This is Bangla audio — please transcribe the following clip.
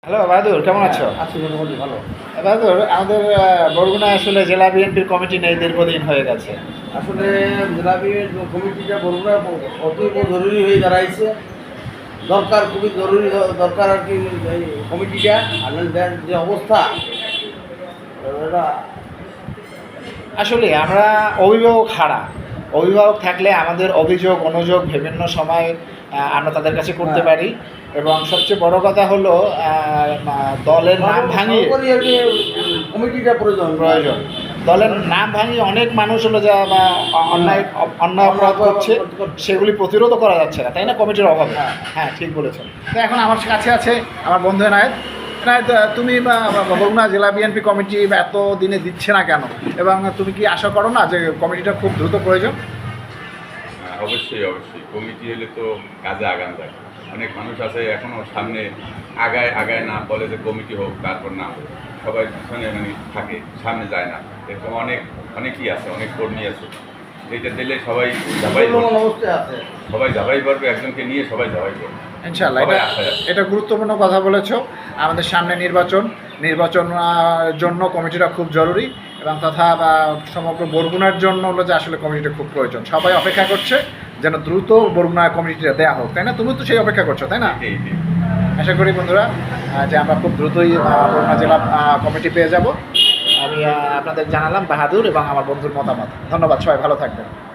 হ্যালো বাহাদুর, কেমন আছো? আছি মোটামুটি ভালো। বাহাদুর, আমাদের বরগুনা আসলে জেলা বিএনপির কমিটি নেই, দীর্ঘদিন হয়ে গেছে। আসলে জেলাবি কমিটিটা বরগুনা অতীব জরুরি হয়ে দাঁড়াইছে। দরকার, খুবই জরুরি দরকার আর কি এই কমিটিটা। আর যে অবস্থা এটা আসলে আমরা অভিভাবক হারা। অভিভাবক থাকলে আমাদের অভিযোগ অনুযোগ বিভিন্ন সময় আমরা তাদের কাছে করতে পারি। এবং সবচেয়ে বড় কথা হলো দলের নাম ভাঙিয়ে সর্বোপরি আর কি কমিটিটা প্রয়োজন। দলের নাম ভাঙিয়ে অনেক মানুষ হলো যা বা অন্যায় অন্যায় অপরাধ করছে, সেগুলি প্রতিরোধ করা যাচ্ছে না, তাই না? কমিটির অভাবে। হ্যাঁ, ঠিক বলেছেন। তো এখন আমার কাছে আছে আমার বন্ধু এনায়েত। এনায়েত, তুমি বরগুনা জেলা বিএনপি কমিটি এত দিনে দিচ্ছে না কেন, এবং তুমি কি আশা করো না যে কমিটিটা খুব দ্রুত প্রয়োজন? অবশ্যই অবশ্যই, কমিটি হলে তো কাজে আগান যায়। অনেক মানুষ আছে এখনও সামনে আগায় আগায় না বলে যে কমিটি হোক, তারপর না হোক, সবাই পিছনে মানে থাকে, সামনে যায় না। এরকম অনেকই আছে, অনেক কর্মী আছে। এইটা দিলে সবাই অবস্থায় আছে। সবাই যাবাই পারবে, একজনকে নিয়ে সবাই যাবাই করবে। ইনশাআল্লাহ, সবাই এটা আশায় আছে। এটা গুরুত্বপূর্ণ কথা বলেছো। আমাদের সামনে নির্বাচন জন্য কমিটিটা খুব জরুরি, এবং তথা সমগ্র বরগুনার জন্য হলো যে আসলে কমিটিটা খুব প্রয়োজন। সবাই অপেক্ষা করছে যেন দ্রুত বরগুনা কমিটিটা দেওয়া হোক, তাই না? তুমি তো সেই অপেক্ষা করছো, তাই না? এই আশা করি বন্ধুরা যে আমরা খুব দ্রুতই বরগুনা জেলা কমিটি পেয়ে যাব। আমি আপনাদের জানালাম বাহাদুর এবং আমার বন্ধুর মতামত। ধন্যবাদ, সবাই ভালো থাকবেন।